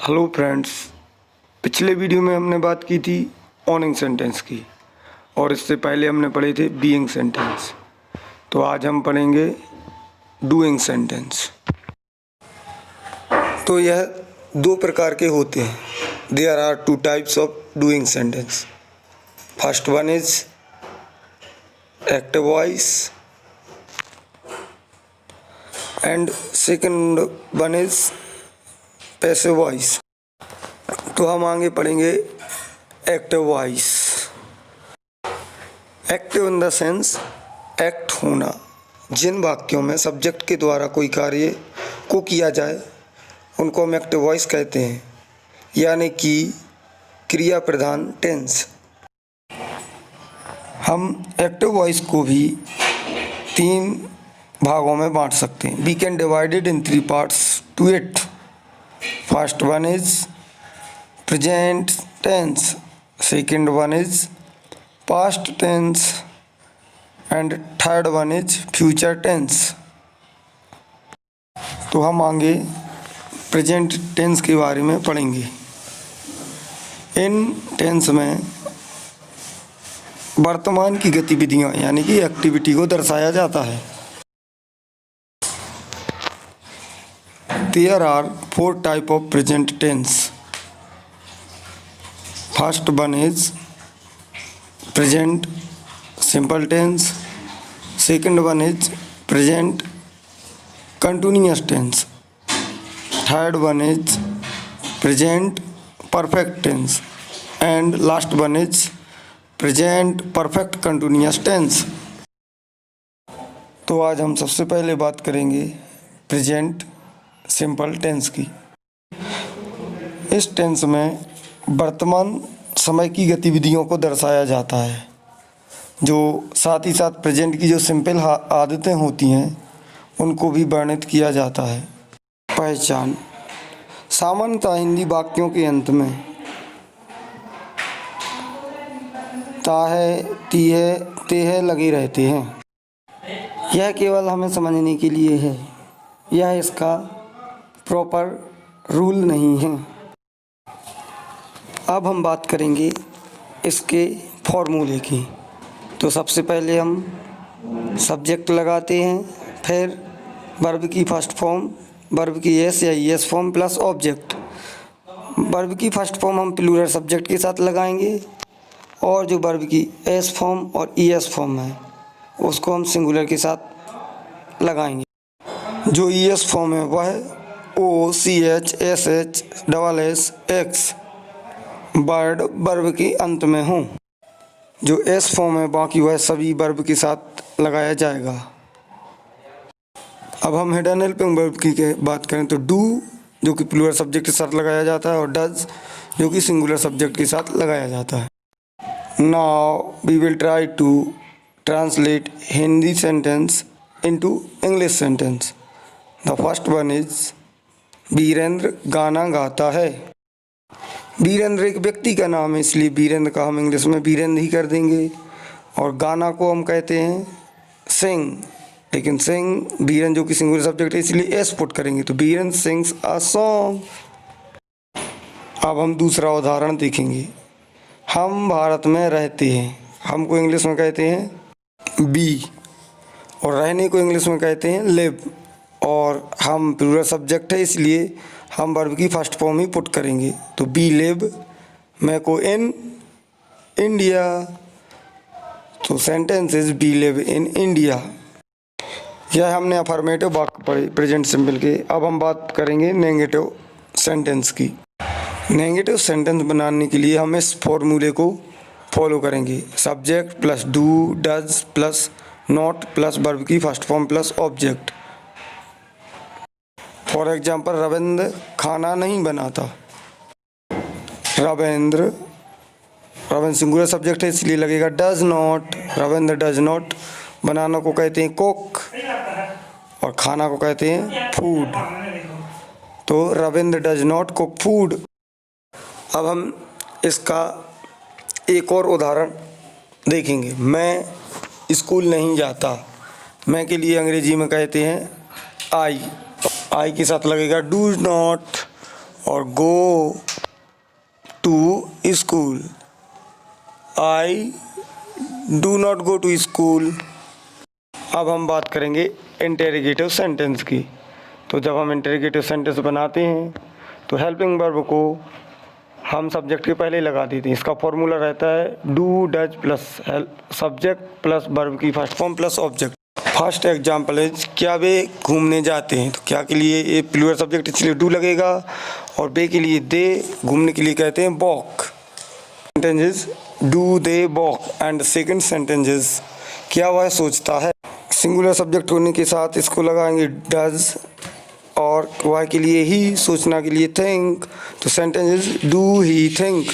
Hello friends. पिछले video में हमने बात की थी ऑनिंग सेंटेंस की और इससे पहले हमने पढ़े थे बीइंग सेंटेंस। तो आज हम पढ़ेंगे डूइंग सेंटेंस। तो यह दो प्रकार के होते हैं। There are two types of doing sentence. First one is active voice and second one is passive voice. तो हम आगे पढ़ेंगे active voice. Active in the sense act होना। जिन वाक्यों में सब्जेक्ट के द्वारा कोई कार्य को किया जाए उनको हम एक्टिव वॉइस कहते हैं, यानी कि क्रिया प्रधान टेंस। हम एक्टिव वॉइस को भी 3 भागों में बांट सकते हैं। We can divided in 3 parts to it. First one is present tense, second one is past tense and third one is future tense. तो हम आगे प्रेजेंट टेंस के बारे में पढ़ेंगे। इन टेंस में वर्तमान की गतिविधियां यानी कि एक्टिविटी को दर्शाया जाता है। There are 4 types of present tense. First one is present simple tense. Second one is present continuous tense. Third one is present perfect tense. And last one is present perfect continuous tense. तो आज हम सबसे पहले बात करेंगे present simple tense की। इस tense में वर्तमान समय की गतिविधियों को दर्शाया जाता है, जो साथ ही साथ प्रेजेंट की जो सिंपल आदतें होती हैं उनको भी वर्णित किया जाता है। पहचान। सामान्यतः हिंदी वाक्यों के अंत में ता है, ती है, ते है लगे रहते हैं। यह केवल हमें समझने के लिए है, यह इसका प्रॉपर रूल नहीं है। अब हम बात करेंगे इसके फॉर्मूले की। तो सबसे पहले हम सब्जेक्ट लगाते हैं, फिर वर्ब की फर्स्ट फॉर्म, वर्ब की एस या ES form plus object. Verb की फर्स्ट फॉर्म हम प्लूरल सब्जेक्ट के साथ लगाएंगे और जो वर्ब की एस फॉर्म और ईएस फॉर्म है उसको हम सिंगुलर के साथ लगाएंगे। जो ईएस फॉर्म है वह OCHSH वर्ड वर्ब के अंत में हो। जो एस फॉर्म है बाकी वह सभी वर्ब के साथ लगाया जाएगा। अब हम हिडन हेल्पिंग वर्ब की बात करें तो डू जो कि प्लूरल सब्जेक्ट के साथ लगाया जाता है और डज जो कि सिंगुलर सब्जेक्ट के साथ लगाया जाता है। Now we will try to translate Hindi sentence into English sentence. The first one is Virendra गाना गाता है। वीरेंद्र एक व्यक्ति का नाम है, इसलिए वीरेंद्र का हम इंग्लिश में वीरेंद्र ही कर देंगे। और गाना को हम कहते हैं सिंग, लेकिन सिंग वीरेंद्र जो कि सिंगुलर सब्जेक्ट है इसलिए एस पुट करेंगे, तो वीरेंद्र सिंग्स अ सॉन्ग। अब हम दूसरा उदाहरण देखेंगे। हम भारत में रहते हैं, हमको इंग्लिश में कहते हैं बी, और रहने को इंग्लिश में कहते हैं लिव। और हम प्लूरल सब्जेक्ट है इसलिए हम वर्ब की फर्स्ट फॉर्म ही पुट करेंगे, तो बी लिव, मैं को इन इंडिया। तो sentence is be live in India. यह हमने अफर्मेटिव वाक्य पढ़े प्रेजेंट सिंपल के। अब हम बात करेंगे नेगेटिव सेंटेंस की। नेगेटिव सेंटेंस बनाने के लिए हम इस फॉर्मूले को फॉलो करेंगे। Subject plus do does plus not plus verb की first form plus object. For example Ravindra खाना नहीं बनाता। रविंद्र सिंगुलर सब्जेक्ट है इसलिए लगेगा does not. Ravindra does not. बनाना को कहते हैं कुक और खाना को कहते हैं फूड। तो Ravindra does not cook food. अब हम इसका एक और उदाहरण देखेंगे। मैं स्कूल नहीं जाता। मैं के लिए अंग्रेजी में कहते हैं आई के साथ लगेगा डू नॉट और go to school. I do not go to school. अब हम बात करेंगे इंटेरोगेटिव सेंटेंस की। तो जब हम इंटेरोगेटिव सेंटेंस बनाते हैं तो हेल्पिंग वर्ब को हम सब्जेक्ट के पहले लगा देते हैं। इसका फॉर्मूला रहता है do does plus subject plus verb की first form plus object. First example है, क्या वे घूमने जाते हैं। तो क्या के लिए ये प्लूरल सब्जेक्ट इसलिए डू लगेगा, और बे के लिए दे, घूमने के लिए कहते हैं walk. Sentences do they walk and second sentences क्या वह सोचता है। सिंगुलर सब्जेक्ट होने के साथ इसको लगाएंगे डज, और वाई के लिए ही, सोचना के लिए थिंक। तो सेंटेंसेस डू ही थिंक।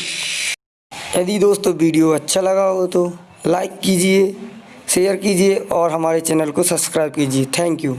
यदि दोस्तों वीडियो अच्छा लगा हो तो लाइक कीजिए, शेयर कीजिए और हमारे चैनल को सब्सक्राइब कीजिए। Thank you.